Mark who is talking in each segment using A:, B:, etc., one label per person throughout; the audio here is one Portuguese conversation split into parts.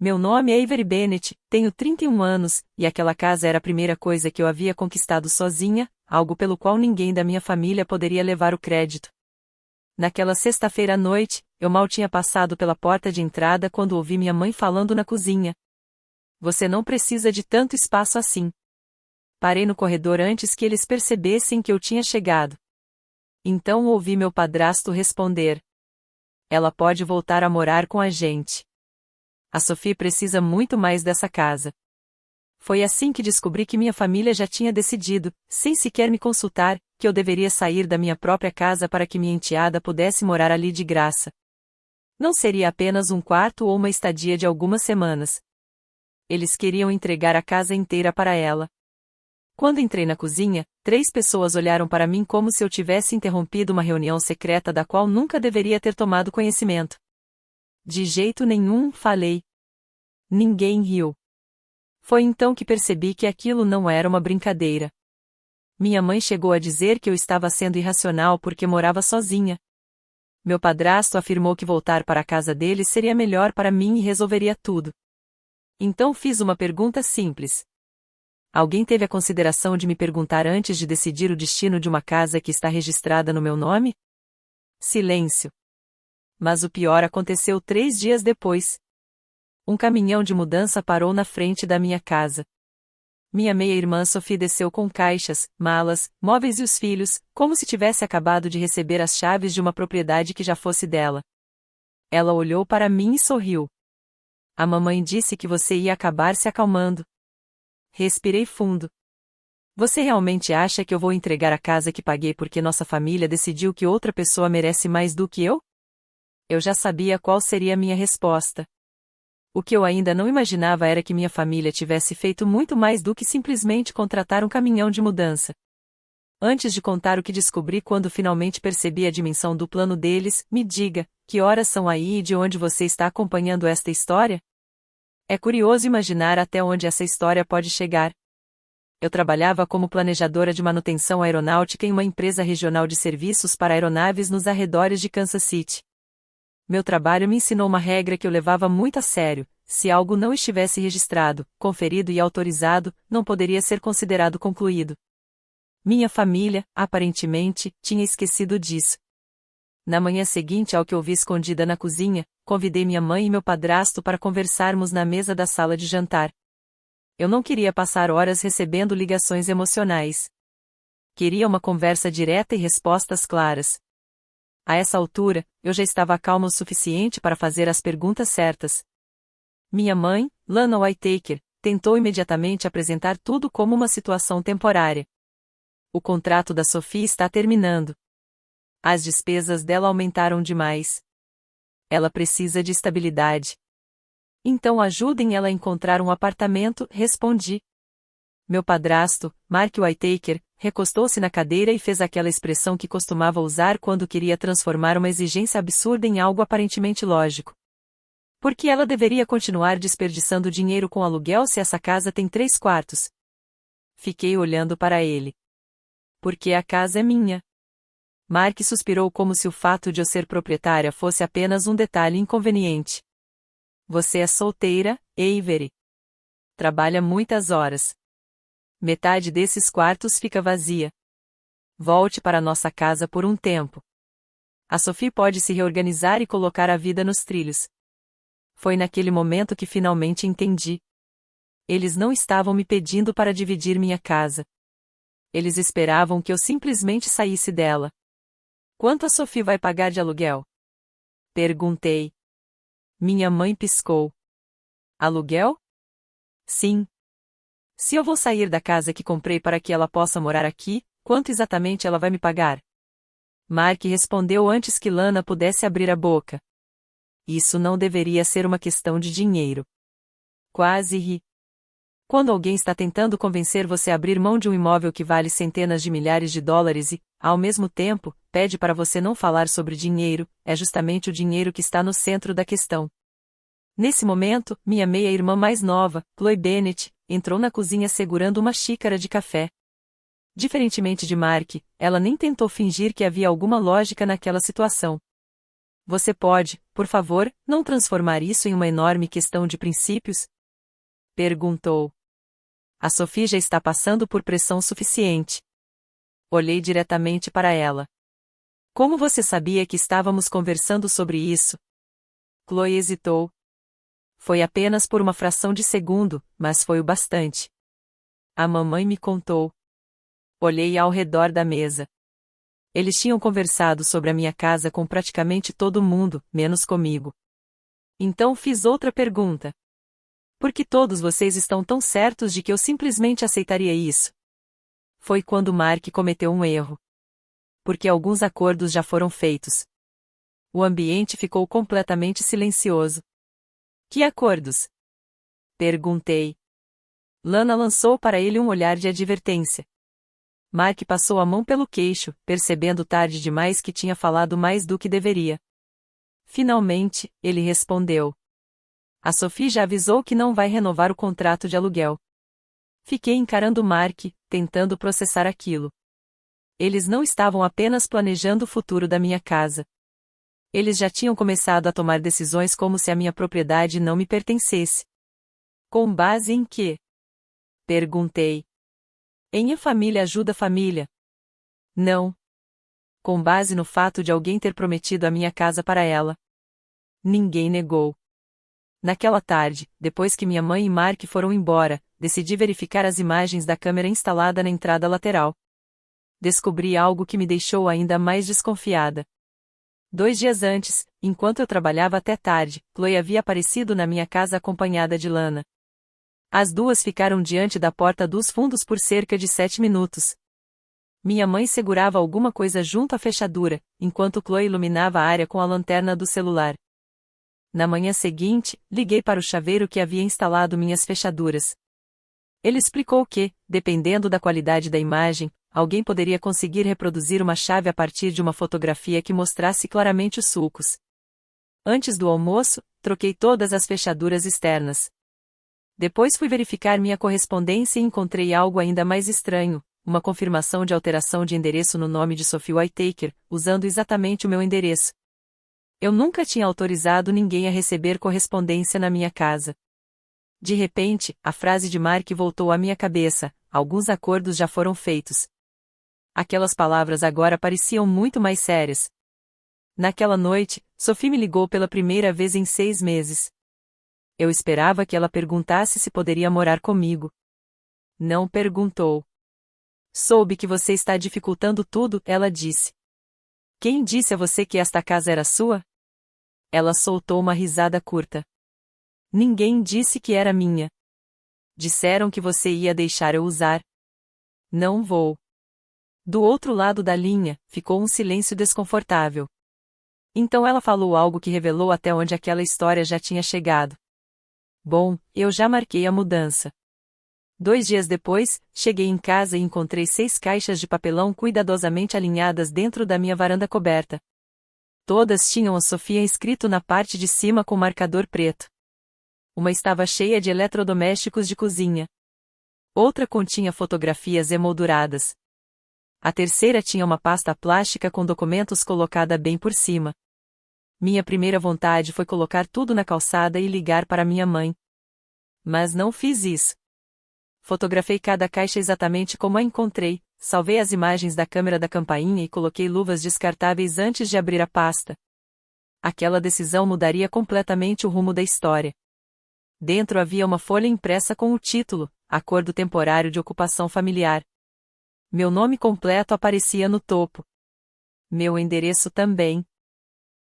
A: Meu nome é Avery Bennett, tenho 31 anos, e aquela casa era a primeira coisa que eu havia conquistado sozinha, algo pelo qual ninguém da minha família poderia levar o crédito. Naquela sexta-feira à noite, eu mal tinha passado pela porta de entrada quando ouvi minha mãe falando na cozinha. Você não precisa de tanto espaço assim. Parei no corredor antes que eles percebessem que eu tinha chegado. Então ouvi meu padrasto responder. Ela pode voltar a morar com a gente. A Sophie precisa muito mais dessa casa. Foi assim que descobri que minha família já tinha decidido, sem sequer me consultar, que eu deveria sair da minha própria casa para que minha enteada pudesse morar ali de graça. Não seria apenas um quarto ou uma estadia de algumas semanas. Eles queriam entregar a casa inteira para ela. Quando entrei na cozinha, 3 pessoas olharam para mim como se eu tivesse interrompido uma reunião secreta da qual nunca deveria ter tomado conhecimento. De jeito nenhum, falei. Ninguém riu. Foi então que percebi que aquilo não era uma brincadeira. Minha mãe chegou a dizer que eu estava sendo irracional porque morava sozinha. Meu padrasto afirmou que voltar para a casa dele seria melhor para mim e resolveria tudo. Então fiz uma pergunta simples. Alguém teve a consideração de me perguntar antes de decidir o destino de uma casa que está registrada no meu nome? Silêncio. Mas o pior aconteceu 3 dias depois. Um caminhão de mudança parou na frente da minha casa. Minha meia-irmã Sophie desceu com caixas, malas, móveis e os filhos, como se tivesse acabado de receber as chaves de uma propriedade que já fosse dela. Ela olhou para mim e sorriu. A mamãe disse que você ia acabar se acalmando. Respirei fundo. Você realmente acha que eu vou entregar a casa que paguei porque nossa família decidiu que outra pessoa merece mais do que eu? Eu já sabia qual seria a minha resposta. O que eu ainda não imaginava era que minha família tivesse feito muito mais do que simplesmente contratar um caminhão de mudança. Antes de contar o que descobri quando finalmente percebi a dimensão do plano deles, me diga, que horas são aí e de onde você está acompanhando esta história? É curioso imaginar até onde essa história pode chegar. Eu trabalhava como planejadora de manutenção aeronáutica em uma empresa regional de serviços para aeronaves nos arredores de Kansas City. Meu trabalho me ensinou uma regra que eu levava muito a sério: se algo não estivesse registrado, conferido e autorizado, não poderia ser considerado concluído. Minha família, aparentemente, tinha esquecido disso. Na manhã seguinte ao que ouvi escondida na cozinha, convidei minha mãe e meu padrasto para conversarmos na mesa da sala de jantar. Eu não queria passar horas recebendo ligações emocionais. Queria uma conversa direta e respostas claras. A essa altura, eu já estava calma o suficiente para fazer as perguntas certas. Minha mãe, Lana Whitaker, tentou imediatamente apresentar tudo como uma situação temporária. O contrato da Sophie está terminando. As despesas dela aumentaram demais. Ela precisa de estabilidade. Então ajudem ela a encontrar um apartamento, respondi. Meu padrasto, Mark Whitaker, recostou-se na cadeira e fez aquela expressão que costumava usar quando queria transformar uma exigência absurda em algo aparentemente lógico. Por que ela deveria continuar desperdiçando dinheiro com aluguel se essa casa tem 3 quartos? Fiquei olhando para ele. Porque a casa é minha. Mark suspirou como se o fato de eu ser proprietária fosse apenas um detalhe inconveniente. Você é solteira, Avery. Trabalha muitas horas. Metade desses quartos fica vazia. Volte para nossa casa por um tempo. A Sophie pode se reorganizar e colocar a vida nos trilhos. Foi naquele momento que finalmente entendi. Eles não estavam me pedindo para dividir minha casa. Eles esperavam que eu simplesmente saísse dela. Quanto a Sophie vai pagar de aluguel? Perguntei. Minha mãe piscou. Aluguel? Sim. Se eu vou sair da casa que comprei para que ela possa morar aqui, quanto exatamente ela vai me pagar? Mark respondeu antes que Lana pudesse abrir a boca. Isso não deveria ser uma questão de dinheiro. Quase ri. Quando alguém está tentando convencer você a abrir mão de um imóvel que vale centenas de milhares de dólares e, ao mesmo tempo, pede para você não falar sobre dinheiro, é justamente o dinheiro que está no centro da questão. Nesse momento, minha meia-irmã mais nova, Chloe Bennett, entrou na cozinha segurando uma xícara de café. Diferentemente de Mark, ela nem tentou fingir que havia alguma lógica naquela situação. Você pode, por favor, não transformar isso em uma enorme questão de princípios? Perguntou. A Sophie já está passando por pressão suficiente. Olhei diretamente para ela. Como você sabia que estávamos conversando sobre isso? Chloe hesitou. Foi apenas por uma fração de segundo, mas foi o bastante. A mamãe me contou. Olhei ao redor da mesa. Eles tinham conversado sobre a minha casa com praticamente todo mundo, menos comigo. Então fiz outra pergunta. Por que todos vocês estão tão certos de que eu simplesmente aceitaria isso? Foi quando Mark cometeu um erro. Porque alguns acordos já foram feitos. O ambiente ficou completamente silencioso. Que acordos? Perguntei. Lana lançou para ele um olhar de advertência. Mark passou a mão pelo queixo, percebendo tarde demais que tinha falado mais do que deveria. Finalmente, ele respondeu. A Sophie já avisou que não vai renovar o contrato de aluguel. Fiquei encarando Mark, tentando processar aquilo. Eles não estavam apenas planejando o futuro da minha casa. Eles já tinham começado a tomar decisões como se a minha propriedade não me pertencesse. Com base em quê? Perguntei. Em a família ajuda a família. Não. Com base no fato de alguém ter prometido a minha casa para ela. Ninguém negou. Naquela tarde, depois que minha mãe e Mark foram embora, decidi verificar as imagens da câmera instalada na entrada lateral. Descobri algo que me deixou ainda mais desconfiada. 2 dias antes, enquanto eu trabalhava até tarde, Chloe havia aparecido na minha casa acompanhada de Lana. As duas ficaram diante da porta dos fundos por cerca de 7 minutos. Minha mãe segurava alguma coisa junto à fechadura, enquanto Chloe iluminava a área com a lanterna do celular. Na manhã seguinte, liguei para o chaveiro que havia instalado minhas fechaduras. Ele explicou que, dependendo da qualidade da imagem, alguém poderia conseguir reproduzir uma chave a partir de uma fotografia que mostrasse claramente os sulcos. Antes do almoço, troquei todas as fechaduras externas. Depois fui verificar minha correspondência e encontrei algo ainda mais estranho, uma confirmação de alteração de endereço no nome de Sophie Whittaker, usando exatamente o meu endereço. Eu nunca tinha autorizado ninguém a receber correspondência na minha casa. De repente, a frase de Mark voltou à minha cabeça: alguns acordos já foram feitos. Aquelas palavras agora pareciam muito mais sérias. Naquela noite, Sophie me ligou pela primeira vez em 6 meses. Eu esperava que ela perguntasse se poderia morar comigo. Não perguntou. Soube que você está dificultando tudo, ela disse. Quem disse a você que esta casa era sua? Ela soltou uma risada curta. Ninguém disse que era minha. Disseram que você ia deixar eu usar. Não vou. Do outro lado da linha, ficou um silêncio desconfortável. Então ela falou algo que revelou até onde aquela história já tinha chegado. Bom, eu já marquei a mudança. 2 dias depois, cheguei em casa e encontrei 6 caixas de papelão cuidadosamente alinhadas dentro da minha varanda coberta. Todas tinham a Sofia escrito na parte de cima com marcador preto. Uma estava cheia de eletrodomésticos de cozinha. Outra continha fotografias emolduradas. A terceira tinha uma pasta plástica com documentos colocada bem por cima. Minha primeira vontade foi colocar tudo na calçada e ligar para minha mãe. Mas não fiz isso. Fotografei cada caixa exatamente como a encontrei, salvei as imagens da câmera da campainha e coloquei luvas descartáveis antes de abrir a pasta. Aquela decisão mudaria completamente o rumo da história. Dentro havia uma folha impressa com o título: Acordo Temporário de Ocupação Familiar. Meu nome completo aparecia no topo. Meu endereço também.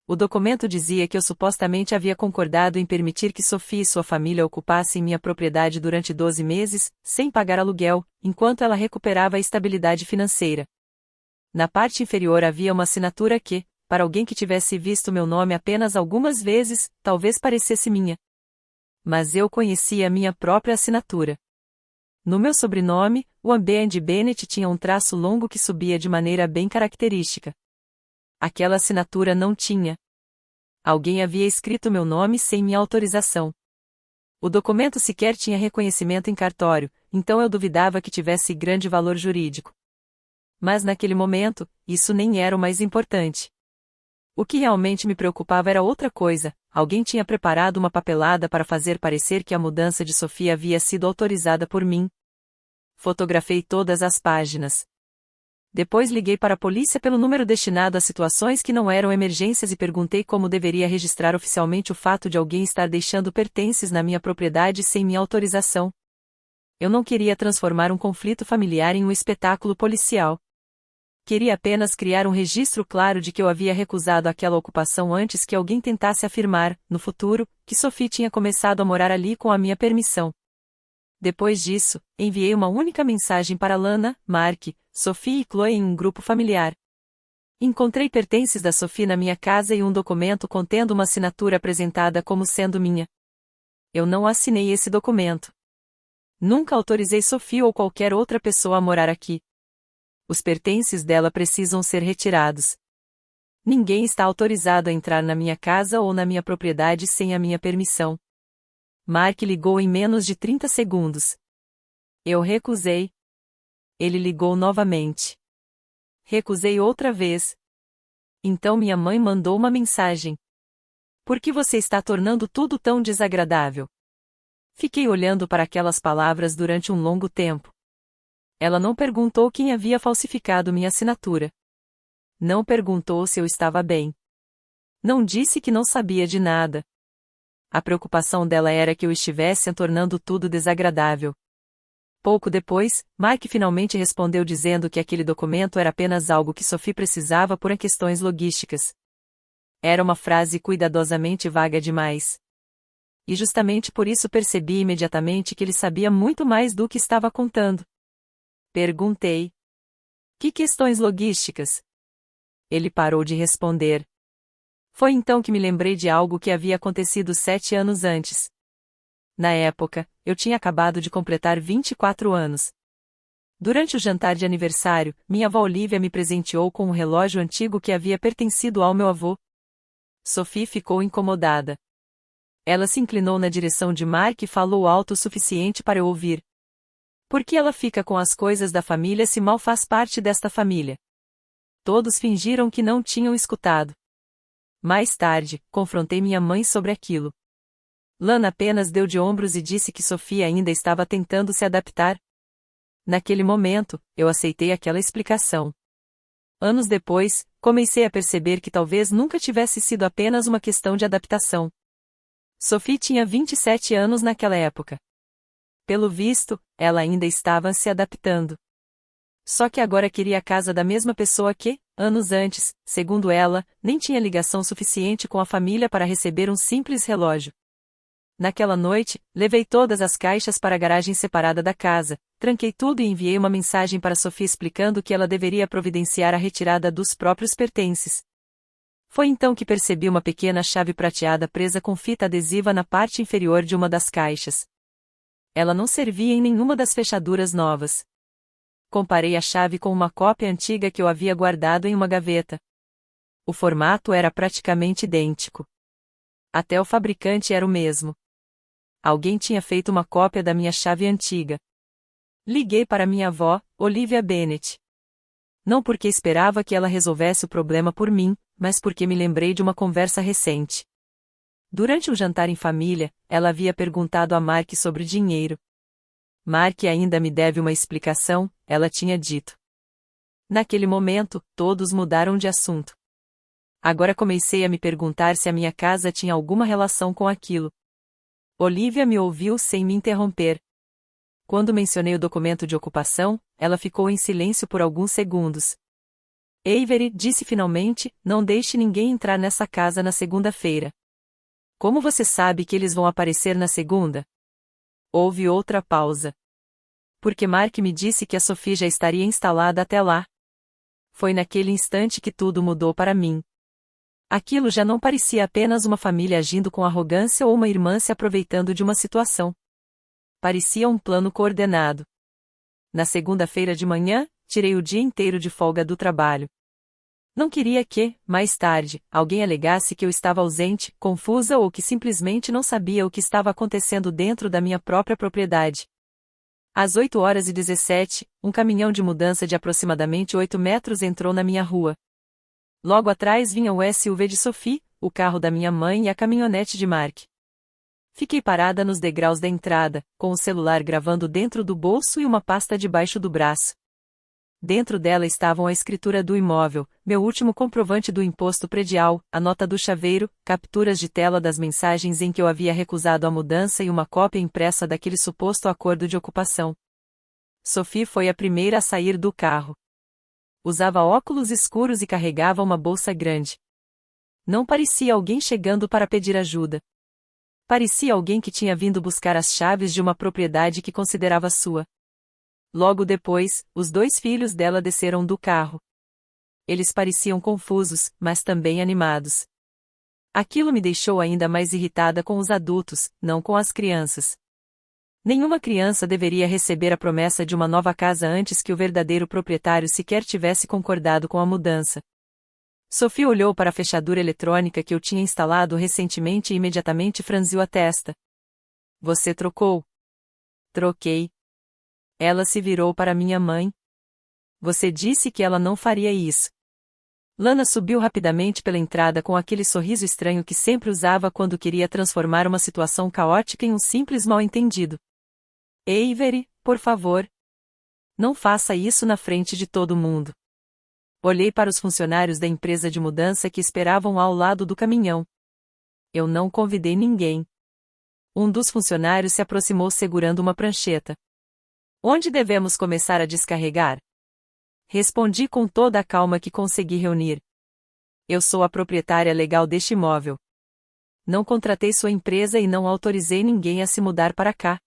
A: O documento dizia que eu supostamente havia concordado em permitir que Sophie e sua família ocupassem minha propriedade durante 12 meses, sem pagar aluguel, enquanto ela recuperava a estabilidade financeira. Na parte inferior havia uma assinatura que, para alguém que tivesse visto meu nome apenas algumas vezes, talvez parecesse minha. Mas eu conhecia minha própria assinatura. No meu sobrenome, o Amber Bennett tinha um traço longo que subia de maneira bem característica. Aquela assinatura não tinha. Alguém havia escrito meu nome sem minha autorização. O documento sequer tinha reconhecimento em cartório, então eu duvidava que tivesse grande valor jurídico. Mas naquele momento, isso nem era o mais importante. O que realmente me preocupava era outra coisa: alguém tinha preparado uma papelada para fazer parecer que a mudança de Sofia havia sido autorizada por mim. Fotografei todas as páginas. Depois liguei para a polícia pelo número destinado a situações que não eram emergências e perguntei como deveria registrar oficialmente o fato de alguém estar deixando pertences na minha propriedade sem minha autorização. Eu não queria transformar um conflito familiar em um espetáculo policial. Queria apenas criar um registro claro de que eu havia recusado aquela ocupação antes que alguém tentasse afirmar, no futuro, que Sophie tinha começado a morar ali com a minha permissão. Depois disso, enviei uma única mensagem para Lana, Mark, Sophie e Chloe em um grupo familiar. Encontrei pertences da Sophie na minha casa e um documento contendo uma assinatura apresentada como sendo minha. Eu não assinei esse documento. Nunca autorizei Sophie ou qualquer outra pessoa a morar aqui. Os pertences dela precisam ser retirados. Ninguém está autorizado a entrar na minha casa ou na minha propriedade sem a minha permissão. Mark ligou em menos de 30 segundos. Eu recusei. Ele ligou novamente. Recusei outra vez. Então minha mãe mandou uma mensagem. Por que você está tornando tudo tão desagradável? Fiquei olhando para aquelas palavras durante um longo tempo. Ela não perguntou quem havia falsificado minha assinatura. Não perguntou se eu estava bem. Não disse que não sabia de nada. A preocupação dela era que eu estivesse tornando tudo desagradável. Pouco depois, Mike finalmente respondeu dizendo que aquele documento era apenas algo que Sophie precisava por questões logísticas. Era uma frase cuidadosamente vaga demais. E justamente por isso percebi imediatamente que ele sabia muito mais do que estava contando. Perguntei. Que questões logísticas? Ele parou de responder. Foi então que me lembrei de algo que havia acontecido 7 anos antes. Na época, eu tinha acabado de completar 24 anos. Durante o jantar de aniversário, minha avó Olivia me presenteou com um relógio antigo que havia pertencido ao meu avô. Sophie ficou incomodada. Ela se inclinou na direção de Mark e falou alto o suficiente para eu ouvir. Por que ela fica com as coisas da família se mal faz parte desta família? Todos fingiram que não tinham escutado. Mais tarde, confrontei minha mãe sobre aquilo. Lana apenas deu de ombros e disse que Sophie ainda estava tentando se adaptar. Naquele momento, eu aceitei aquela explicação. Anos depois, comecei a perceber que talvez nunca tivesse sido apenas uma questão de adaptação. Sophie tinha 27 anos naquela época. Pelo visto, ela ainda estava se adaptando. Só que agora queria a casa da mesma pessoa que, anos antes, segundo ela, nem tinha ligação suficiente com a família para receber um simples relógio. Naquela noite, levei todas as caixas para a garagem separada da casa, tranquei tudo e enviei uma mensagem para Sophie explicando que ela deveria providenciar a retirada dos próprios pertences. Foi então que percebi uma pequena chave prateada presa com fita adesiva na parte inferior de uma das caixas. Ela não servia em nenhuma das fechaduras novas. Comparei a chave com uma cópia antiga que eu havia guardado em uma gaveta. O formato era praticamente idêntico. Até o fabricante era o mesmo. Alguém tinha feito uma cópia da minha chave antiga. Liguei para minha avó, Olivia Bennett. Não porque esperava que ela resolvesse o problema por mim, mas porque me lembrei de uma conversa recente. Durante um jantar em família, ela havia perguntado a Mark sobre dinheiro. Mark ainda me deve uma explicação, ela tinha dito. Naquele momento, todos mudaram de assunto. Agora comecei a me perguntar se a minha casa tinha alguma relação com aquilo. Olivia me ouviu sem me interromper. Quando mencionei o documento de ocupação, ela ficou em silêncio por alguns segundos. Avery disse finalmente, não deixe ninguém entrar nessa casa na segunda-feira. Como você sabe que eles vão aparecer na segunda? Houve outra pausa. Porque Mark me disse que a Sophie já estaria instalada até lá. Foi naquele instante que tudo mudou para mim. Aquilo já não parecia apenas uma família agindo com arrogância ou uma irmã se aproveitando de uma situação. Parecia um plano coordenado. Na segunda-feira de manhã, tirei o dia inteiro de folga do trabalho. Não queria que, mais tarde, alguém alegasse que eu estava ausente, confusa ou que simplesmente não sabia o que estava acontecendo dentro da minha própria propriedade. Às 8h17, um caminhão de mudança de aproximadamente 8 metros entrou na minha rua. Logo atrás vinha o SUV de Sophie, o carro da minha mãe e a caminhonete de Mark. Fiquei parada nos degraus da entrada, com o celular gravando dentro do bolso e uma pasta debaixo do braço. Dentro dela estavam a escritura do imóvel, meu último comprovante do imposto predial, a nota do chaveiro, capturas de tela das mensagens em que eu havia recusado a mudança e uma cópia impressa daquele suposto acordo de ocupação. Sophie foi a primeira a sair do carro. Usava óculos escuros e carregava uma bolsa grande. Não parecia alguém chegando para pedir ajuda. Parecia alguém que tinha vindo buscar as chaves de uma propriedade que considerava sua. Logo depois, os 2 filhos dela desceram do carro. Eles pareciam confusos, mas também animados. Aquilo me deixou ainda mais irritada com os adultos, não com as crianças. Nenhuma criança deveria receber a promessa de uma nova casa antes que o verdadeiro proprietário sequer tivesse concordado com a mudança. Sophie olhou para a fechadura eletrônica que eu tinha instalado recentemente e imediatamente franziu a testa. Você trocou? Troquei. Ela se virou para minha mãe. Você disse que ela não faria isso. Lana subiu rapidamente pela entrada com aquele sorriso estranho que sempre usava quando queria transformar uma situação caótica em um simples mal-entendido. Avery, por favor. Não faça isso na frente de todo mundo. Olhei para os funcionários da empresa de mudança que esperavam ao lado do caminhão. Eu não convidei ninguém. Um dos funcionários se aproximou segurando uma prancheta. Onde devemos começar a descarregar? Respondi com toda a calma que consegui reunir. Eu sou a proprietária legal deste imóvel. Não contratei sua empresa e não autorizei ninguém a se mudar para cá.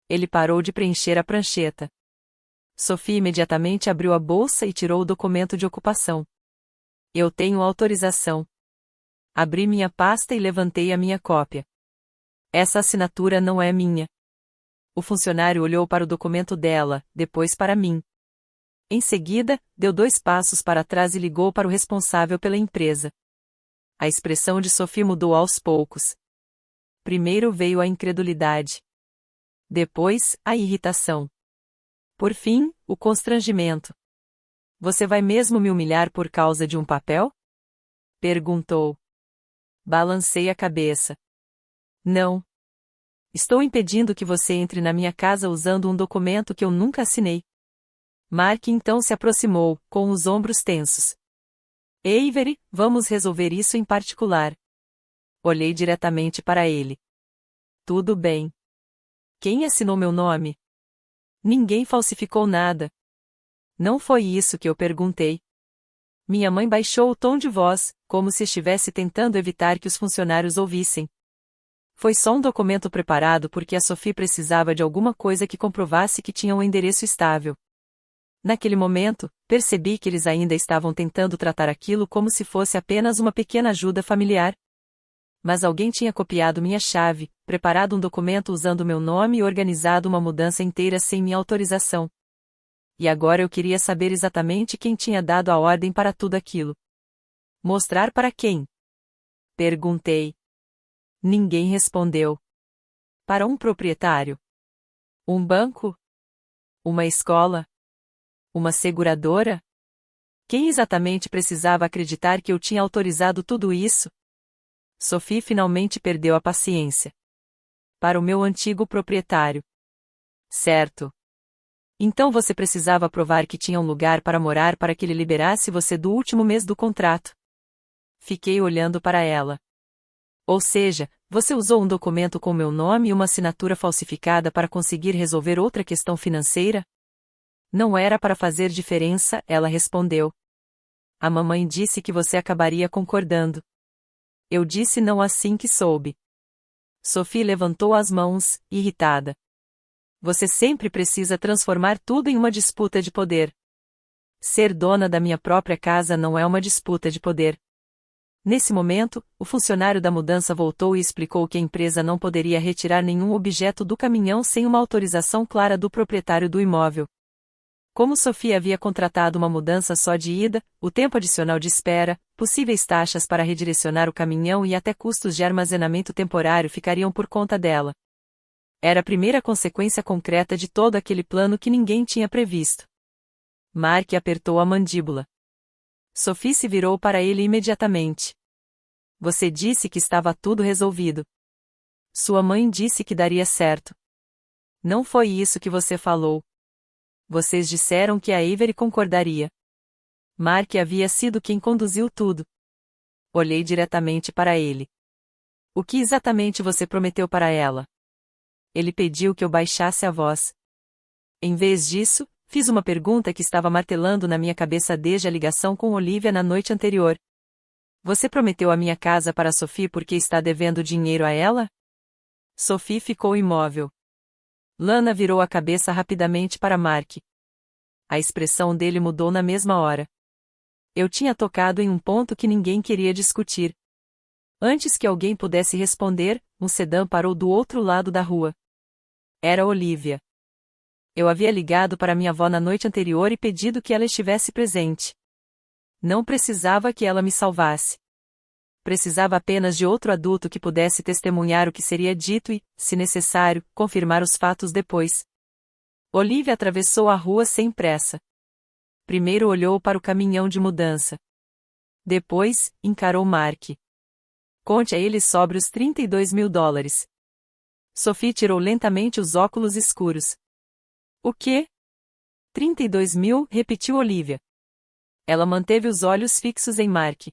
A: Ele parou de preencher a prancheta. Sophie imediatamente abriu a bolsa e tirou o documento de ocupação. Eu tenho autorização. Abri minha pasta e levantei a minha cópia. Essa assinatura não é minha. O funcionário olhou para o documento dela, depois para mim. Em seguida, deu 2 passos para trás e ligou para o responsável pela empresa. A expressão de Sophie mudou aos poucos. Primeiro veio a incredulidade. Depois, a irritação. Por fim, o constrangimento. Você vai mesmo me humilhar por causa de um papel? Perguntou. Balancei a cabeça. Não. Estou impedindo que você entre na minha casa usando um documento que eu nunca assinei. Mark então se aproximou, com os ombros tensos. Avery, vamos resolver isso em particular. Olhei diretamente para ele. Tudo bem. Quem assinou meu nome? Ninguém falsificou nada. Não foi isso que eu perguntei. Minha mãe baixou o tom de voz, como se estivesse tentando evitar que os funcionários ouvissem. Foi só um documento preparado porque a Sophie precisava de alguma coisa que comprovasse que tinha um endereço estável. Naquele momento, percebi que eles ainda estavam tentando tratar aquilo como se fosse apenas uma pequena ajuda familiar. Mas alguém tinha copiado minha chave, preparado um documento usando meu nome e organizado uma mudança inteira sem minha autorização. E agora eu queria saber exatamente quem tinha dado a ordem para tudo aquilo. Mostrar para quem? Perguntei. Ninguém respondeu. Para um proprietário? Um banco? Uma escola? Uma seguradora? Quem exatamente precisava acreditar que eu tinha autorizado tudo isso? Sophie finalmente perdeu a paciência. Para o meu antigo proprietário. Certo. Então você precisava provar que tinha um lugar para morar para que ele liberasse você do último mês do contrato. Fiquei olhando para ela. Ou seja, você usou um documento com meu nome e uma assinatura falsificada para conseguir resolver outra questão financeira? Não era para fazer diferença, ela respondeu. A mamãe disse que você acabaria concordando. Eu disse não assim que soube. Sophie levantou as mãos, irritada. Você sempre precisa transformar tudo em uma disputa de poder. Ser dona da minha própria casa não é uma disputa de poder. Nesse momento, o funcionário da mudança voltou e explicou que a empresa não poderia retirar nenhum objeto do caminhão sem uma autorização clara do proprietário do imóvel. Como Sophie havia contratado uma mudança só de ida, o tempo adicional de espera, possíveis taxas para redirecionar o caminhão e até custos de armazenamento temporário ficariam por conta dela. Era a primeira consequência concreta de todo aquele plano que ninguém tinha previsto. Mark apertou a mandíbula. Sophie se virou para ele imediatamente. Você disse que estava tudo resolvido. Sua mãe disse que daria certo. Não foi isso que você falou. Vocês disseram que a Avery concordaria. Mark havia sido quem conduziu tudo. Olhei diretamente para ele. O que exatamente você prometeu para ela? Ele pediu que eu baixasse a voz. Em vez disso, fiz uma pergunta que estava martelando na minha cabeça desde a ligação com Olivia na noite anterior. Você prometeu a minha casa para Sophie porque está devendo dinheiro a ela? Sophie ficou imóvel. Lana virou a cabeça rapidamente para Mark. A expressão dele mudou na mesma hora. Eu tinha tocado em um ponto que ninguém queria discutir. Antes que alguém pudesse responder, um sedã parou do outro lado da rua. Era Olivia. Eu havia ligado para minha avó na noite anterior e pedido que ela estivesse presente. Não precisava que ela me salvasse. Precisava apenas de outro adulto que pudesse testemunhar o que seria dito e, se necessário, confirmar os fatos depois. Olivia atravessou a rua sem pressa. Primeiro olhou para o caminhão de mudança. Depois, encarou Mark. Conte a ele sobre os $32.000. Sophie tirou lentamente os óculos escuros. O quê? 32.000, repetiu Olivia. Ela manteve os olhos fixos em Mark.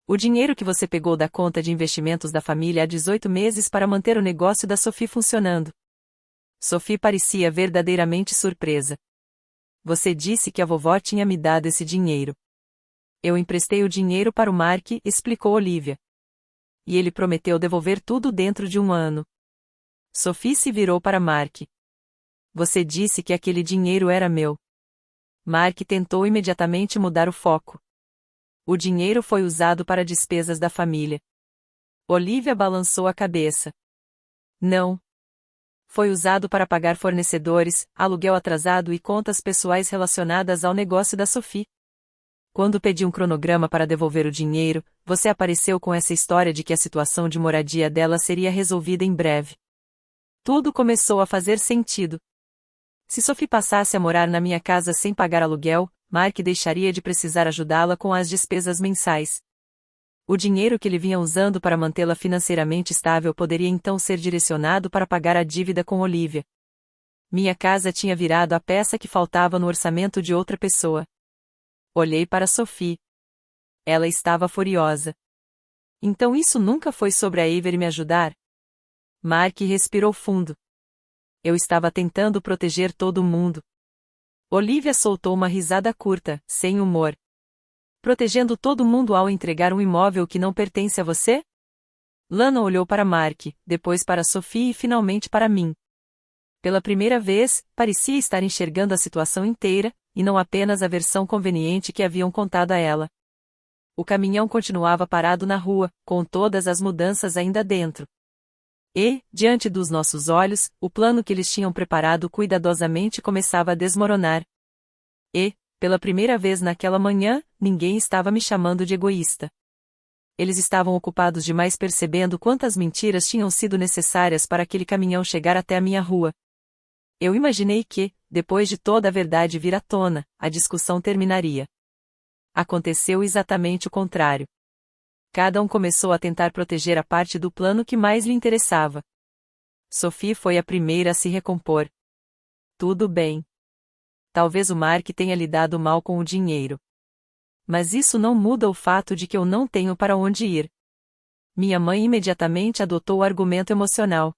A: O dinheiro que você pegou da conta de investimentos da família há 18 meses para manter o negócio da Sophie funcionando. Sophie parecia verdadeiramente surpresa. Você disse que a vovó tinha me dado esse dinheiro. Eu emprestei o dinheiro para o Mark, explicou Olivia. E ele prometeu devolver tudo dentro de um ano. Sophie se virou para Mark. Você disse que aquele dinheiro era meu. Mark tentou imediatamente mudar o foco. O dinheiro foi usado para despesas da família. Olivia balançou a cabeça. Não. Foi usado para pagar fornecedores, aluguel atrasado e contas pessoais relacionadas ao negócio da Sophie. Quando pedi um cronograma para devolver o dinheiro, você apareceu com essa história de que a situação de moradia dela seria resolvida em breve. Tudo começou a fazer sentido. Se Sophie passasse a morar na minha casa sem pagar aluguel, Mark deixaria de precisar ajudá-la com as despesas mensais. O dinheiro que ele vinha usando para mantê-la financeiramente estável poderia então ser direcionado para pagar a dívida com Olivia. Minha casa tinha virado a peça que faltava no orçamento de outra pessoa. Olhei para Sophie. Ela estava furiosa. Então isso nunca foi sobre a Avery me ajudar? Mark respirou fundo. Eu estava tentando proteger todo mundo. Olivia soltou uma risada curta, sem humor. Protegendo todo mundo ao entregar um imóvel que não pertence a você? Lana olhou para Mark, depois para Sophie e finalmente para mim. Pela primeira vez, parecia estar enxergando a situação inteira, e não apenas a versão conveniente que haviam contado a ela. O caminhão continuava parado na rua, com todas as mudanças ainda dentro. E, diante dos nossos olhos, o plano que eles tinham preparado cuidadosamente começava a desmoronar. E, pela primeira vez naquela manhã, ninguém estava me chamando de egoísta. Eles estavam ocupados demais percebendo quantas mentiras tinham sido necessárias para aquele caminhão chegar até a minha rua. Eu imaginei que, depois de toda a verdade vir à tona, a discussão terminaria. Aconteceu exatamente o contrário. Cada um começou a tentar proteger a parte do plano que mais lhe interessava. Sophie foi a primeira a se recompor. Tudo bem. Talvez o Mark tenha lidado mal com o dinheiro. Mas isso não muda o fato de que eu não tenho para onde ir. Minha mãe imediatamente adotou o argumento emocional.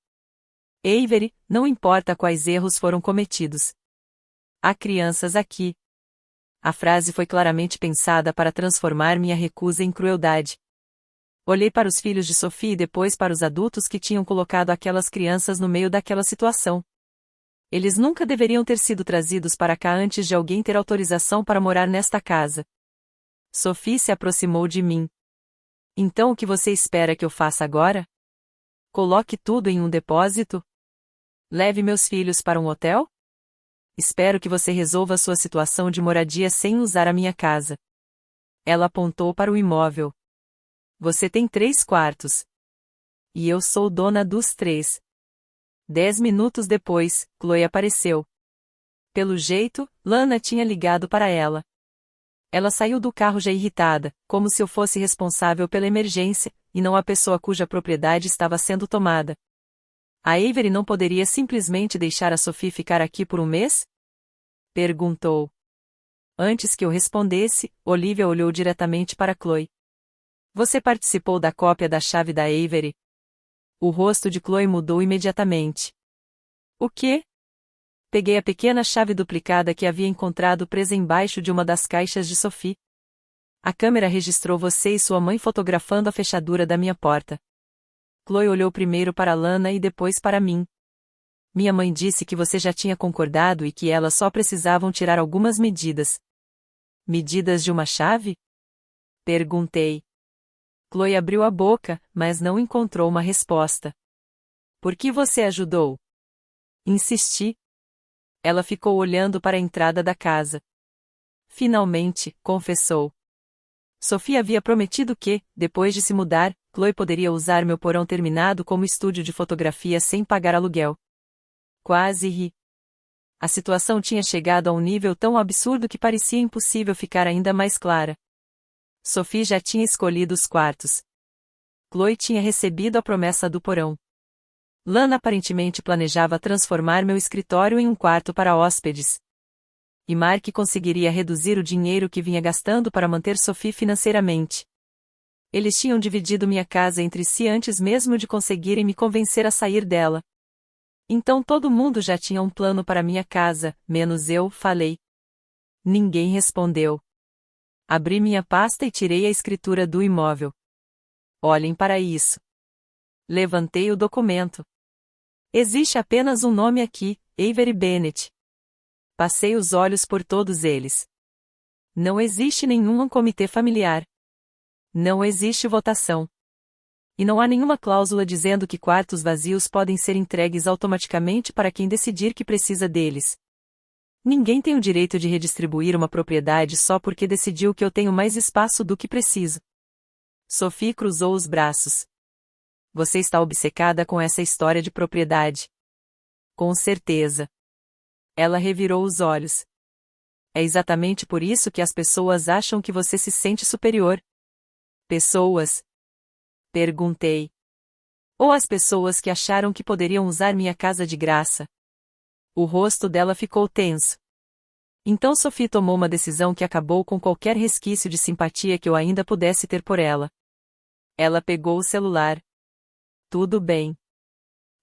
A: Avery, não importa quais erros foram cometidos. Há crianças aqui. A frase foi claramente pensada para transformar minha recusa em crueldade. Olhei para os filhos de Sophie e depois para os adultos que tinham colocado aquelas crianças no meio daquela situação. Eles nunca deveriam ter sido trazidos para cá antes de alguém ter autorização para morar nesta casa. Sophie se aproximou de mim. Então o que você espera que eu faça agora? Coloque tudo em um depósito? Leve meus filhos para um hotel? Espero que você resolva sua situação de moradia sem usar a minha casa. Ela apontou para o imóvel. Você tem 3 quartos. E eu sou dona dos 3. 10 minutos depois, Chloe apareceu. Pelo jeito, Lana tinha ligado para ela. Ela saiu do carro já irritada, como se eu fosse responsável pela emergência, e não a pessoa cuja propriedade estava sendo tomada. A Avery não poderia simplesmente deixar a Sophie ficar aqui por um mês? Perguntou. Antes que eu respondesse, Olivia olhou diretamente para Chloe. Você participou da cópia da chave da Avery? O rosto de Chloe mudou imediatamente. O quê? Peguei a pequena chave duplicada que havia encontrado presa embaixo de uma das caixas de Sophie. A câmera registrou você e sua mãe fotografando a fechadura da minha porta. Chloe olhou primeiro para Lana e depois para mim. Minha mãe disse que você já tinha concordado e que elas só precisavam tirar algumas medidas. Medidas de uma chave? Perguntei. Chloe abriu a boca, mas não encontrou uma resposta. Por que você ajudou? Insisti. Ela ficou olhando para a entrada da casa. Finalmente, confessou. Sophie havia prometido que, depois de se mudar, Chloe poderia usar meu porão terminado como estúdio de fotografia sem pagar aluguel. Quase ri. A situação tinha chegado a um nível tão absurdo que parecia impossível ficar ainda mais clara. Sophie já tinha escolhido os quartos. Chloe tinha recebido a promessa do porão. Lana aparentemente planejava transformar meu escritório em um quarto para hóspedes. E Mark conseguiria reduzir o dinheiro que vinha gastando para manter Sophie financeiramente. Eles tinham dividido minha casa entre si antes mesmo de conseguirem me convencer a sair dela. Então todo mundo já tinha um plano para minha casa, menos eu, falei. Ninguém respondeu. Abri minha pasta e tirei a escritura do imóvel. Olhem para isso. Levantei o documento. Existe apenas um nome aqui, Avery Bennett. Passei os olhos por todos eles. Não existe nenhum comitê familiar. Não existe votação. E não há nenhuma cláusula dizendo que quartos vazios podem ser entregues automaticamente para quem decidir que precisa deles. Ninguém tem o direito de redistribuir uma propriedade só porque decidiu que eu tenho mais espaço do que preciso. Sophie cruzou os braços. Você está obcecada com essa história de propriedade. Com certeza. Ela revirou os olhos. É exatamente por isso que as pessoas acham que você se sente superior. Pessoas? Perguntei. Ou as pessoas que acharam que poderiam usar minha casa de graça. O rosto dela ficou tenso. Então Sophie tomou uma decisão que acabou com qualquer resquício de simpatia que eu ainda pudesse ter por ela. Ela pegou o celular. Tudo bem.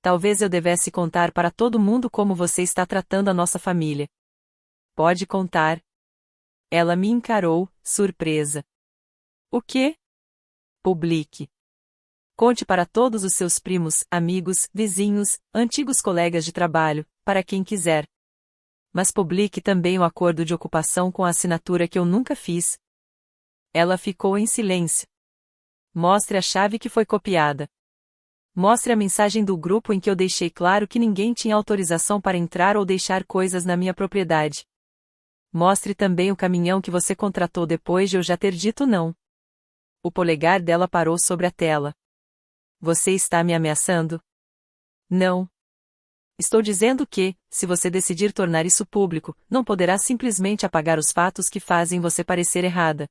A: Talvez eu devesse contar para todo mundo como você está tratando a nossa família. Pode contar. Ela me encarou, surpresa. O quê? Publique. Conte para todos os seus primos, amigos, vizinhos, antigos colegas de trabalho, para quem quiser. Mas publique também o acordo de ocupação com a assinatura que eu nunca fiz. Ela ficou em silêncio. Mostre a chave que foi copiada. Mostre a mensagem do grupo em que eu deixei claro que ninguém tinha autorização para entrar ou deixar coisas na minha propriedade. Mostre também o caminhão que você contratou depois de eu já ter dito não. O polegar dela parou sobre a tela. Você está me ameaçando? Não. Estou dizendo que, se você decidir tornar isso público, não poderá simplesmente apagar os fatos que fazem você parecer errada.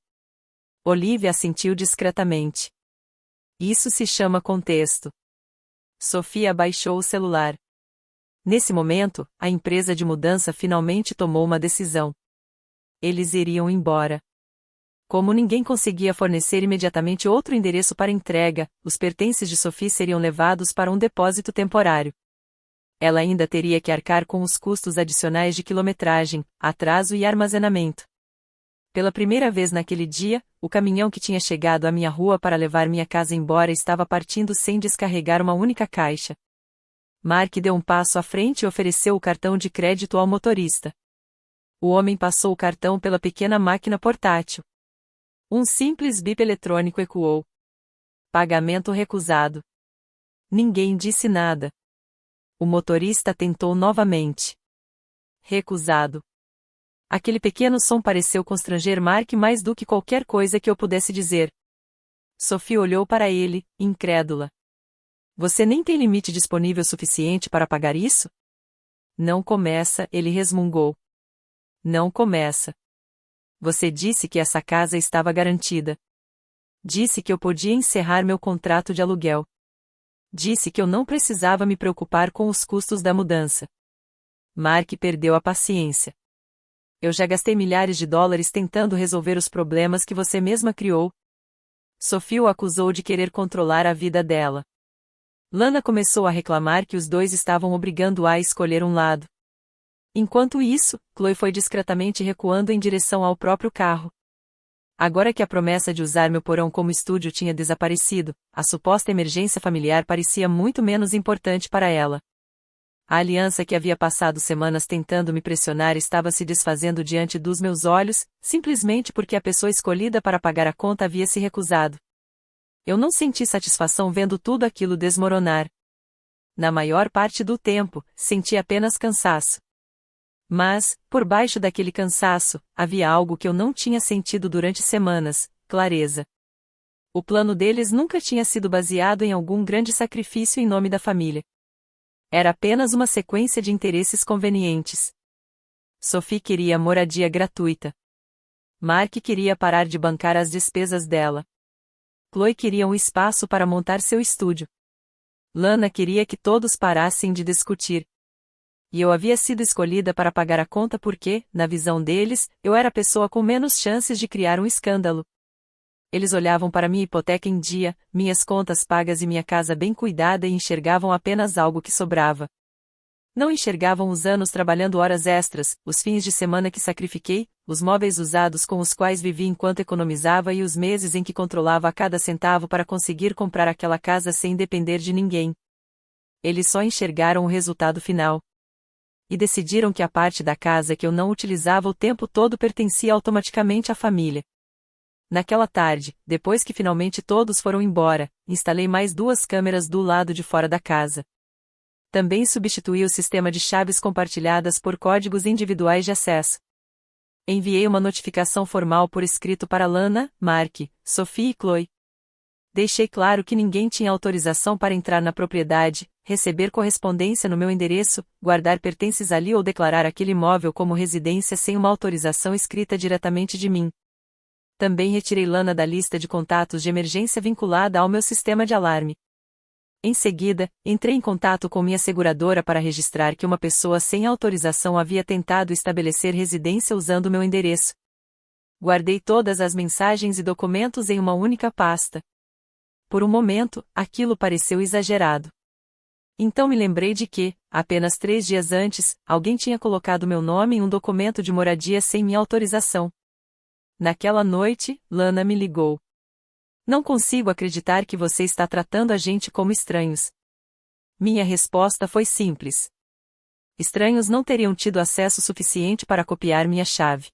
A: Olivia assentiu discretamente. Isso se chama contexto. Sophie abaixou o celular. Nesse momento, a empresa de mudança finalmente tomou uma decisão. Eles iriam embora. Como ninguém conseguia fornecer imediatamente outro endereço para entrega, os pertences de Sophie seriam levados para um depósito temporário. Ela ainda teria que arcar com os custos adicionais de quilometragem, atraso e armazenamento. Pela primeira vez naquele dia, o caminhão que tinha chegado à minha rua para levar minha casa embora estava partindo sem descarregar uma única caixa. Mark deu um passo à frente e ofereceu o cartão de crédito ao motorista. O homem passou o cartão pela pequena máquina portátil. Um simples bip eletrônico ecoou. Pagamento recusado. Ninguém disse nada. O motorista tentou novamente. Recusado. Aquele pequeno som pareceu constranger Mark mais do que qualquer coisa que eu pudesse dizer. Sophie olhou para ele, incrédula. Você nem tem limite disponível suficiente para pagar isso? Não começa, ele resmungou. Não começa. Você disse que essa casa estava garantida. Disse que eu podia encerrar meu contrato de aluguel. Disse que eu não precisava me preocupar com os custos da mudança. Mark perdeu a paciência. Eu já gastei milhares de dólares tentando resolver os problemas que você mesma criou. Sophie o acusou de querer controlar a vida dela. Lana começou a reclamar que os dois estavam obrigando-a a escolher um lado. Enquanto isso, Chloe foi discretamente recuando em direção ao próprio carro. Agora que a promessa de usar meu porão como estúdio tinha desaparecido, a suposta emergência familiar parecia muito menos importante para ela. A aliança que havia passado semanas tentando me pressionar estava se desfazendo diante dos meus olhos, simplesmente porque a pessoa escolhida para pagar a conta havia se recusado. Eu não senti satisfação vendo tudo aquilo desmoronar. Na maior parte do tempo, senti apenas cansaço. Mas, por baixo daquele cansaço, havia algo que eu não tinha sentido durante semanas: clareza. O plano deles nunca tinha sido baseado em algum grande sacrifício em nome da família. Era apenas uma sequência de interesses convenientes. Sophie queria moradia gratuita. Mark queria parar de bancar as despesas dela. Chloe queria um espaço para montar seu estúdio. Lana queria que todos parassem de discutir. E eu havia sido escolhida para pagar a conta porque, na visão deles, eu era a pessoa com menos chances de criar um escândalo. Eles olhavam para minha hipoteca em dia, minhas contas pagas e minha casa bem cuidada e enxergavam apenas algo que sobrava. Não enxergavam os anos trabalhando horas extras, os fins de semana que sacrifiquei, os móveis usados com os quais vivi enquanto economizava e os meses em que controlava a cada centavo para conseguir comprar aquela casa sem depender de ninguém. Eles só enxergaram o resultado final. E decidiram que a parte da casa que eu não utilizava o tempo todo pertencia automaticamente à família. Naquela tarde, depois que finalmente todos foram embora, instalei mais 2 câmeras do lado de fora da casa. Também substituí o sistema de chaves compartilhadas por códigos individuais de acesso. Enviei uma notificação formal por escrito para Lana, Mark, Sophie e Chloe. Deixei claro que ninguém tinha autorização para entrar na propriedade, receber correspondência no meu endereço, guardar pertences ali ou declarar aquele imóvel como residência sem uma autorização escrita diretamente de mim. Também retirei Lana da lista de contatos de emergência vinculada ao meu sistema de alarme. Em seguida, entrei em contato com minha seguradora para registrar que uma pessoa sem autorização havia tentado estabelecer residência usando meu endereço. Guardei todas as mensagens e documentos em uma única pasta. Por um momento, aquilo pareceu exagerado. Então me lembrei de que, apenas 3 dias antes, alguém tinha colocado meu nome em um documento de moradia sem minha autorização. Naquela noite, Lana me ligou. Não consigo acreditar que você está tratando a gente como estranhos. Minha resposta foi simples. Estranhos não teriam tido acesso suficiente para copiar minha chave.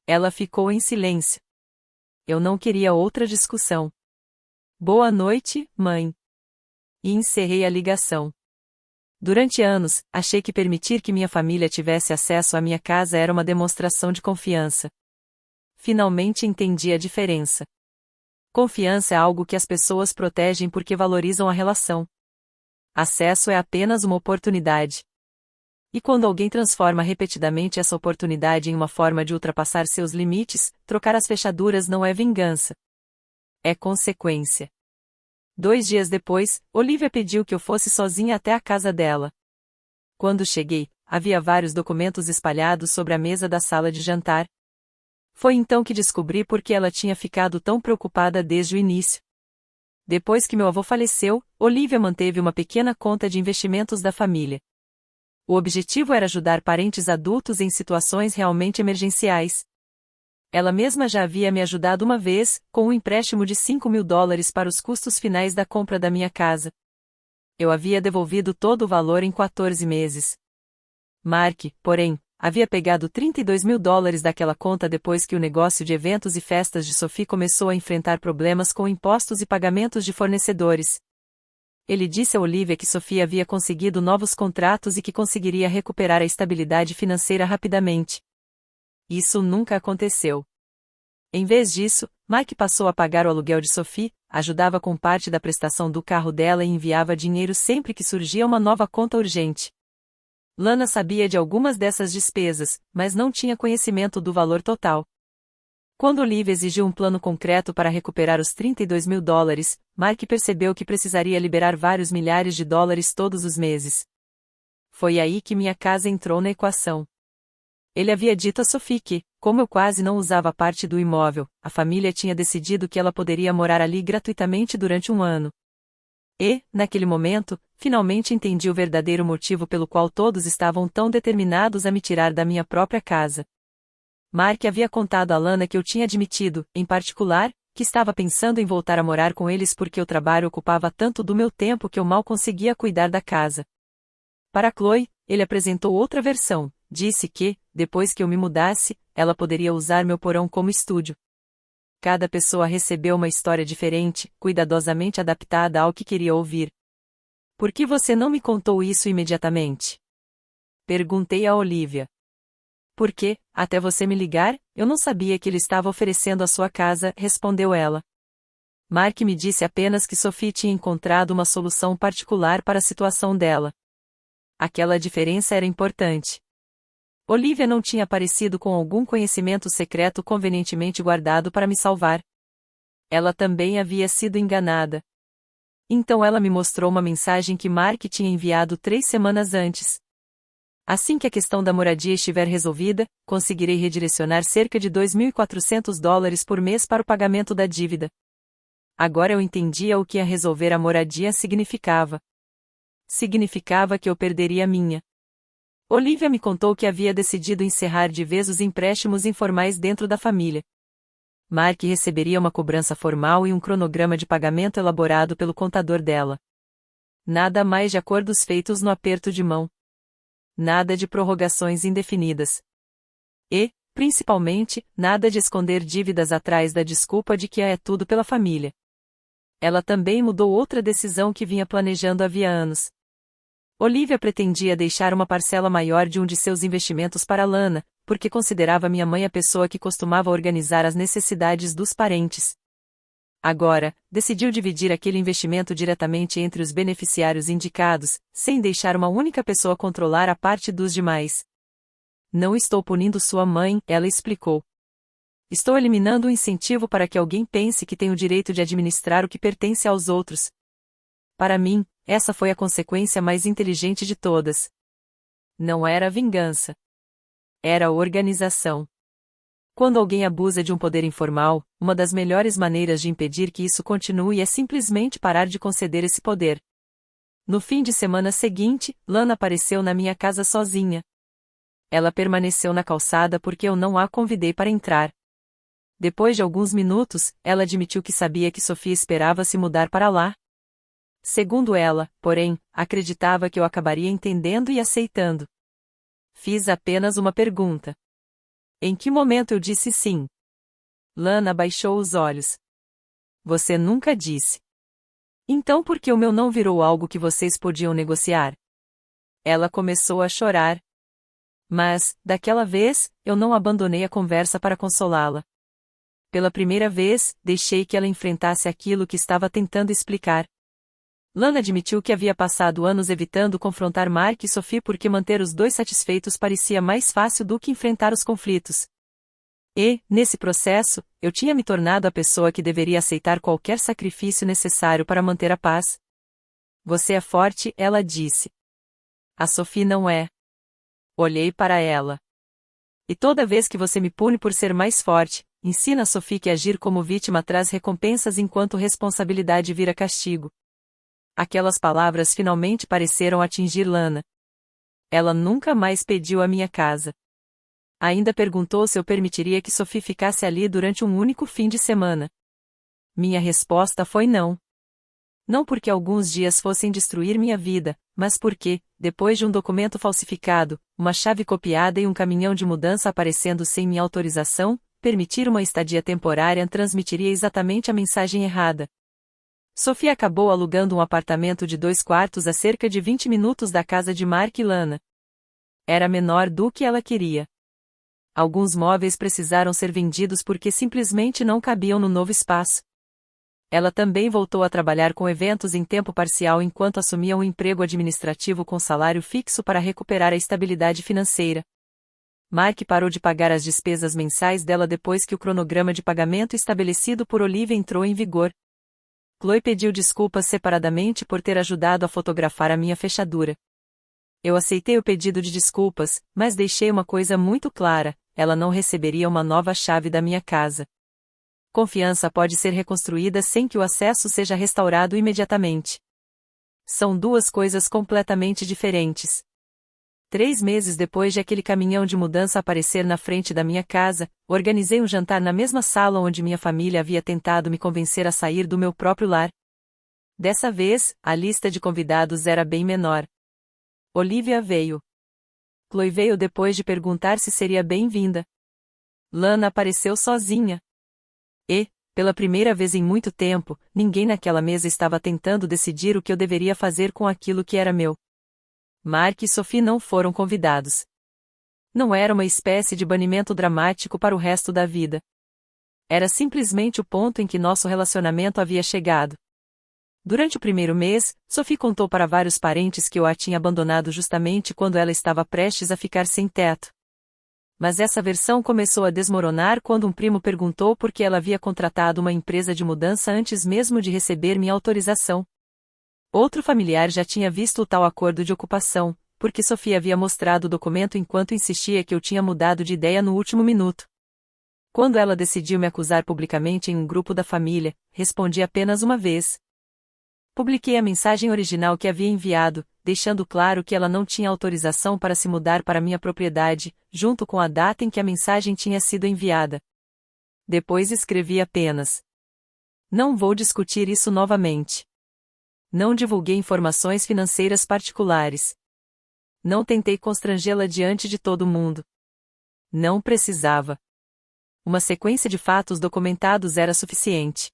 A: Ela ficou em silêncio. Eu não queria outra discussão. Boa noite, mãe. E encerrei a ligação. Durante anos, achei que permitir que minha família tivesse acesso à minha casa era uma demonstração de confiança. Finalmente entendi a diferença. Confiança é algo que as pessoas protegem porque valorizam a relação. Acesso é apenas uma oportunidade. E quando alguém transforma repetidamente essa oportunidade em uma forma de ultrapassar seus limites, trocar as fechaduras não é vingança. É consequência. 2 dias depois, Olivia pediu que eu fosse sozinha até a casa dela. Quando cheguei, havia vários documentos espalhados sobre a mesa da sala de jantar. Foi então que descobri por que ela tinha ficado tão preocupada desde o início. Depois que meu avô faleceu, Olivia manteve uma pequena conta de investimentos da família. O objetivo era ajudar parentes adultos em situações realmente emergenciais. Ela mesma já havia me ajudado uma vez, com um empréstimo de $5.000 para os custos finais da compra da minha casa. Eu havia devolvido todo o valor em 14 meses. Mark, porém, havia pegado $32.000 daquela conta depois que o negócio de eventos e festas de Sophie começou a enfrentar problemas com impostos e pagamentos de fornecedores. Ele disse a Olivia que Sophie havia conseguido novos contratos e que conseguiria recuperar a estabilidade financeira rapidamente. Isso nunca aconteceu. Em vez disso, Mike passou a pagar o aluguel de Sophie, ajudava com parte da prestação do carro dela e enviava dinheiro sempre que surgia uma nova conta urgente. Lana sabia de algumas dessas despesas, mas não tinha conhecimento do valor total. Quando Olivia exigiu um plano concreto para recuperar os $32.000, Mark percebeu que precisaria liberar vários milhares de dólares todos os meses. Foi aí que minha casa entrou na equação. Ele havia dito a Sophie que, como eu quase não usava parte do imóvel, a família tinha decidido que ela poderia morar ali gratuitamente durante um ano. E, naquele momento, finalmente entendi o verdadeiro motivo pelo qual todos estavam tão determinados a me tirar da minha própria casa. Mark havia contado a Lana que eu tinha admitido, em particular, que estava pensando em voltar a morar com eles porque o trabalho ocupava tanto do meu tempo que eu mal conseguia cuidar da casa. Para Chloe, ele apresentou outra versão, disse que, depois que eu me mudasse, ela poderia usar meu porão como estúdio. Cada pessoa recebeu uma história diferente, cuidadosamente adaptada ao que queria ouvir. Por que você não me contou isso imediatamente? Perguntei a Olivia. Porque, até você me ligar, eu não sabia que ele estava oferecendo a sua casa, respondeu ela. Mark me disse apenas que Sophie tinha encontrado uma solução particular para a situação dela. Aquela diferença era importante. Olivia não tinha aparecido com algum conhecimento secreto convenientemente guardado para me salvar. Ela também havia sido enganada. Então ela me mostrou uma mensagem que Mark tinha enviado 3 semanas antes. Assim que a questão da moradia estiver resolvida, conseguirei redirecionar cerca de $2.400 por mês para o pagamento da dívida. Agora eu entendia o que a resolver a moradia significava. Significava que eu perderia a minha. Olivia me contou que havia decidido encerrar de vez os empréstimos informais dentro da família. Mark receberia uma cobrança formal e um cronograma de pagamento elaborado pelo contador dela. Nada mais de acordos feitos no aperto de mão. Nada de prorrogações indefinidas. E, principalmente, nada de esconder dívidas atrás da desculpa de que é tudo pela família. Ela também mudou outra decisão que vinha planejando havia anos. Olivia pretendia deixar uma parcela maior de um de seus investimentos para Lana, porque considerava minha mãe a pessoa que costumava organizar as necessidades dos parentes. Agora, decidiu dividir aquele investimento diretamente entre os beneficiários indicados, sem deixar uma única pessoa controlar a parte dos demais. Não estou punindo sua mãe, ela explicou. Estou eliminando o incentivo para que alguém pense que tem o direito de administrar o que pertence aos outros. Para mim, essa foi a consequência mais inteligente de todas. Não era vingança. Era organização. Quando alguém abusa de um poder informal, uma das melhores maneiras de impedir que isso continue é simplesmente parar de conceder esse poder. No fim de semana seguinte, Lana apareceu na minha casa sozinha. Ela permaneceu na calçada porque eu não a convidei para entrar. Depois de alguns minutos, ela admitiu que sabia que Sophie esperava se mudar para lá. Segundo ela, porém, acreditava que eu acabaria entendendo e aceitando. Fiz apenas uma pergunta. Em que momento eu disse sim? Lana baixou os olhos. Você nunca disse. Então por que o meu não virou algo que vocês podiam negociar? Ela começou a chorar. Mas, daquela vez, eu não abandonei a conversa para consolá-la. Pela primeira vez, deixei que ela enfrentasse aquilo que estava tentando explicar. Lana admitiu que havia passado anos evitando confrontar Mark e Sophie porque manter os dois satisfeitos parecia mais fácil do que enfrentar os conflitos. E, nesse processo, eu tinha me tornado a pessoa que deveria aceitar qualquer sacrifício necessário para manter a paz. Você é forte, ela disse. A Sophie não é. Olhei para ela. E toda vez que você me pune por ser mais forte, ensina a Sophie que agir como vítima traz recompensas enquanto responsabilidade vira castigo. Aquelas palavras finalmente pareceram atingir Lana. Ela nunca mais pediu a minha casa. Ainda perguntou se eu permitiria que Sophie ficasse ali durante um único fim de semana. Minha resposta foi não. Não porque alguns dias fossem destruir minha vida, mas porque, depois de um documento falsificado, uma chave copiada e um caminhão de mudança aparecendo sem minha autorização, permitir uma estadia temporária transmitiria exatamente a mensagem errada. Sophie acabou alugando um apartamento de 2 quartos a cerca de 20 minutos da casa de Mark e Lana. Era menor do que ela queria. Alguns móveis precisaram ser vendidos porque simplesmente não cabiam no novo espaço. Ela também voltou a trabalhar com eventos em tempo parcial enquanto assumia um emprego administrativo com salário fixo para recuperar a estabilidade financeira. Mark parou de pagar as despesas mensais dela depois que o cronograma de pagamento estabelecido por Olivia entrou em vigor. Chloe pediu desculpas separadamente por ter ajudado a fotografar a minha fechadura. Eu aceitei o pedido de desculpas, mas deixei uma coisa muito clara: ela não receberia uma nova chave da minha casa. Confiança pode ser reconstruída sem que o acesso seja restaurado imediatamente. São duas coisas completamente diferentes. 3 meses depois de aquele caminhão de mudança aparecer na frente da minha casa, organizei um jantar na mesma sala onde minha família havia tentado me convencer a sair do meu próprio lar. Dessa vez, a lista de convidados era bem menor. Olivia veio. Chloe veio depois de perguntar se seria bem-vinda. Lana apareceu sozinha. E, pela primeira vez em muito tempo, ninguém naquela mesa estava tentando decidir o que eu deveria fazer com aquilo que era meu. Mark e Sophie não foram convidados. Não era uma espécie de banimento dramático para o resto da vida. Era simplesmente o ponto em que nosso relacionamento havia chegado. Durante o primeiro mês, Sophie contou para vários parentes que eu a tinha abandonado justamente quando ela estava prestes a ficar sem teto. Mas essa versão começou a desmoronar quando um primo perguntou por que ela havia contratado uma empresa de mudança antes mesmo de receber minha autorização. Outro familiar já tinha visto o tal acordo de ocupação, porque Sophie havia mostrado o documento enquanto insistia que eu tinha mudado de ideia no último minuto. Quando ela decidiu me acusar publicamente em um grupo da família, respondi apenas uma vez. Publiquei a mensagem original que havia enviado, deixando claro que ela não tinha autorização para se mudar para minha propriedade, junto com a data em que a mensagem tinha sido enviada. Depois escrevi apenas: não vou discutir isso novamente. Não divulguei informações financeiras particulares. Não tentei constrangê-la diante de todo mundo. Não precisava. Uma sequência de fatos documentados era suficiente.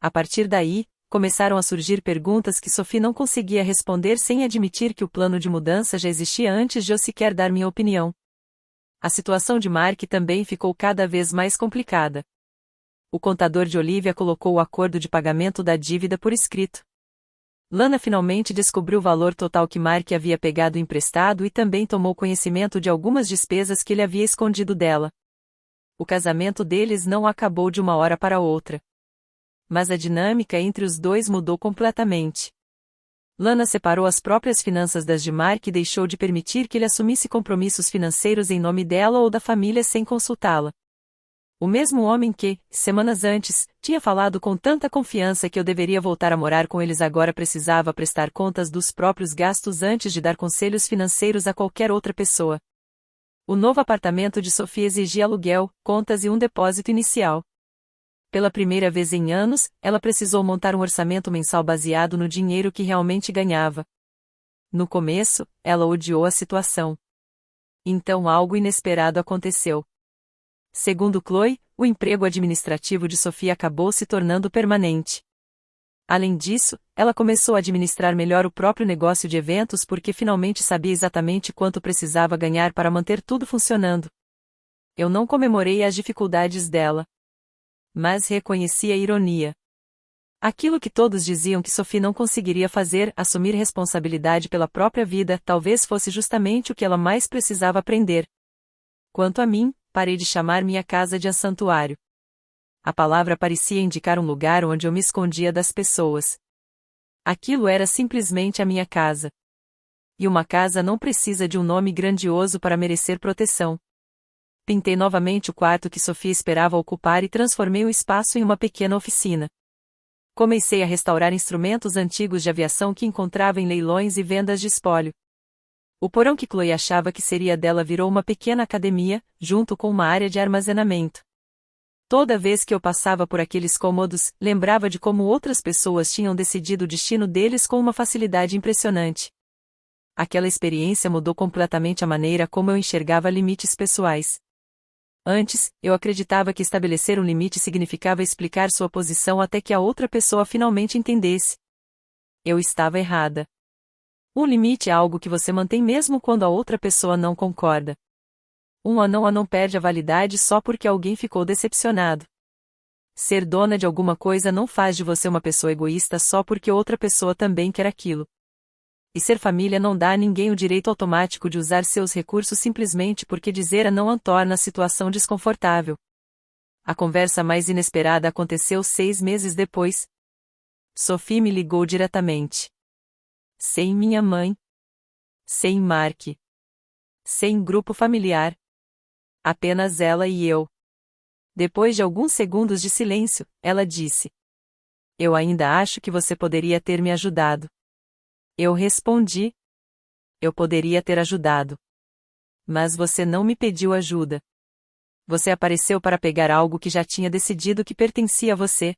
A: A partir daí, começaram a surgir perguntas que Sophie não conseguia responder sem admitir que o plano de mudança já existia antes de eu sequer dar minha opinião. A situação de Mark também ficou cada vez mais complicada. O contador de Olivia colocou o acordo de pagamento da dívida por escrito. Lana finalmente descobriu o valor total que Mark havia pegado emprestado e também tomou conhecimento de algumas despesas que ele havia escondido dela. O casamento deles não acabou de uma hora para outra. Mas a dinâmica entre os dois mudou completamente. Lana separou as próprias finanças das de Mark e deixou de permitir que ele assumisse compromissos financeiros em nome dela ou da família sem consultá-la. O mesmo homem que, semanas antes, tinha falado com tanta confiança que eu deveria voltar a morar com eles agora precisava prestar contas dos próprios gastos antes de dar conselhos financeiros a qualquer outra pessoa. O novo apartamento de Sophie exigia aluguel, contas e um depósito inicial. Pela primeira vez em anos, ela precisou montar um orçamento mensal baseado no dinheiro que realmente ganhava. No começo, ela odiou a situação. Então algo inesperado aconteceu. Segundo Chloe, o emprego administrativo de Sophie acabou se tornando permanente. Além disso, ela começou a administrar melhor o próprio negócio de eventos porque finalmente sabia exatamente quanto precisava ganhar para manter tudo funcionando. Eu não comemorei as dificuldades dela. Mas reconheci a ironia. Aquilo que todos diziam que Sophie não conseguiria fazer, assumir responsabilidade pela própria vida, talvez fosse justamente o que ela mais precisava aprender. Quanto a mim, parei de chamar minha casa de santuário. A palavra parecia indicar um lugar onde eu me escondia das pessoas. Aquilo era simplesmente a minha casa. E uma casa não precisa de um nome grandioso para merecer proteção. Pintei novamente o quarto que Sophie esperava ocupar e transformei o espaço em uma pequena oficina. Comecei a restaurar instrumentos antigos de aviação que encontrava em leilões e vendas de espólio. O porão que Chloe achava que seria dela virou uma pequena academia, junto com uma área de armazenamento. Toda vez que eu passava por aqueles cômodos, lembrava de como outras pessoas tinham decidido o destino deles com uma facilidade impressionante. Aquela experiência mudou completamente a maneira como eu enxergava limites pessoais. Antes, eu acreditava que estabelecer um limite significava explicar sua posição até que a outra pessoa finalmente entendesse. Eu estava errada. Um limite é algo que você mantém mesmo quando a outra pessoa não concorda. Um anão perde a validade só porque alguém ficou decepcionado. Ser dona de alguma coisa não faz de você uma pessoa egoísta só porque outra pessoa também quer aquilo. E ser família não dá a ninguém o direito automático de usar seus recursos simplesmente porque dizer a não a torna a situação desconfortável. A conversa mais inesperada aconteceu 6 meses depois. Sophie me ligou diretamente. Sem minha mãe. Sem Mark. Sem grupo familiar. Apenas ela e eu. Depois de alguns segundos de silêncio, ela disse: Eu ainda acho que você poderia ter me ajudado. Eu respondi: Eu poderia ter ajudado. Mas você não me pediu ajuda. Você apareceu para pegar algo que já tinha decidido que pertencia a você.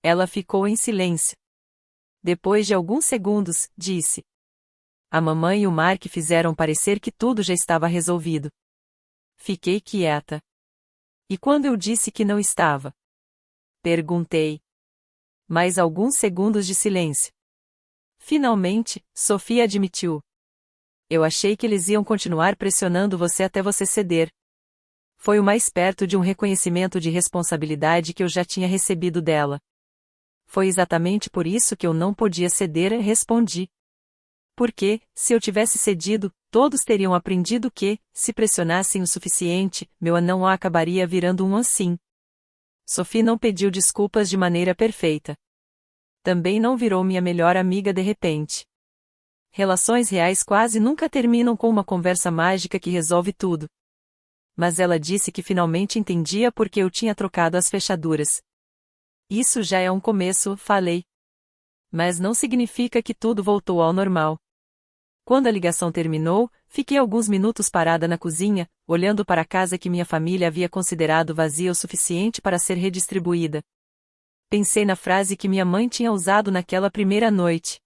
A: Ela ficou em silêncio. Depois de alguns segundos, disse: A mamãe e o Mark fizeram parecer que tudo já estava resolvido. Fiquei quieta. E quando eu disse que não estava? Perguntei. Mais alguns segundos de silêncio. Finalmente, Sophie admitiu. Eu achei que eles iam continuar pressionando você até você ceder. Foi o mais perto de um reconhecimento de responsabilidade que eu já tinha recebido dela. Foi exatamente por isso que eu não podia ceder, respondi. Porque, se eu tivesse cedido, todos teriam aprendido que, se pressionassem o suficiente, meu não acabaria virando um assim. Sophie não pediu desculpas de maneira perfeita. Também não virou minha melhor amiga de repente. Relações reais quase nunca terminam com uma conversa mágica que resolve tudo. Mas ela disse que finalmente entendia por que eu tinha trocado as fechaduras. Isso já é um começo, falei. Mas não significa que tudo voltou ao normal. Quando a ligação terminou, fiquei alguns minutos parada na cozinha, olhando para a casa que minha família havia considerado vazia o suficiente para ser redistribuída. Pensei na frase que minha mãe tinha usado naquela primeira noite.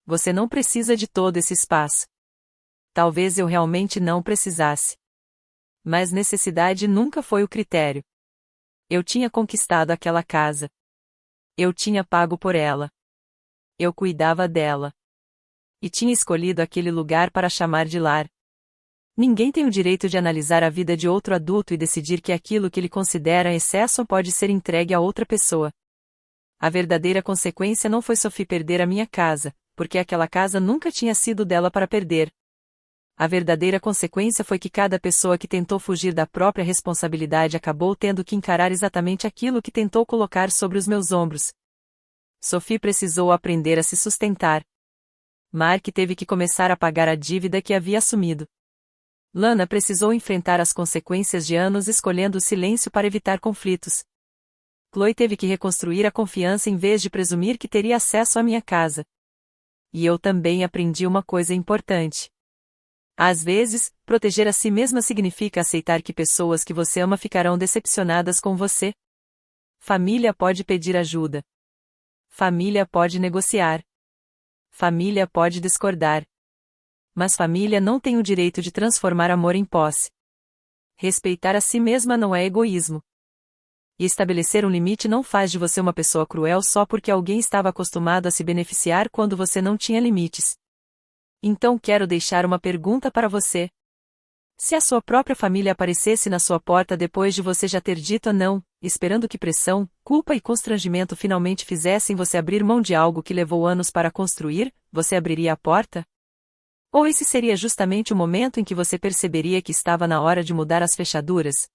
A: Você não precisa de todo esse espaço. Talvez eu realmente não precisasse. Mas necessidade nunca foi o critério. Eu tinha conquistado aquela casa. Eu tinha pago por ela. Eu cuidava dela. E tinha escolhido aquele lugar para chamar de lar. Ninguém tem o direito de analisar a vida de outro adulto e decidir que aquilo que ele considera excesso pode ser entregue a outra pessoa. A verdadeira consequência não foi Sophie perder a minha casa, porque aquela casa nunca tinha sido dela para perder. A verdadeira consequência foi que cada pessoa que tentou fugir da própria responsabilidade acabou tendo que encarar exatamente aquilo que tentou colocar sobre os meus ombros. Sophie precisou aprender a se sustentar. Mark teve que começar a pagar a dívida que havia assumido. Lana precisou enfrentar as consequências de anos escolhendo o silêncio para evitar conflitos. Chloe teve que reconstruir a confiança em vez de presumir que teria acesso à minha casa. E eu também aprendi uma coisa importante. Às vezes, proteger a si mesma significa aceitar que pessoas que você ama ficarão decepcionadas com você. Família pode pedir ajuda. Família pode negociar. Família pode discordar. Mas família não tem o direito de transformar amor em posse. Respeitar a si mesma não é egoísmo. E estabelecer um limite não faz de você uma pessoa cruel só porque alguém estava acostumado a se beneficiar quando você não tinha limites. Então quero deixar uma pergunta para você. Se a sua própria família aparecesse na sua porta depois de você já ter dito a não, esperando que pressão, culpa e constrangimento finalmente fizessem você abrir mão de algo que levou anos para construir, você abriria a porta? Ou esse seria justamente o momento em que você perceberia que estava na hora de mudar as fechaduras?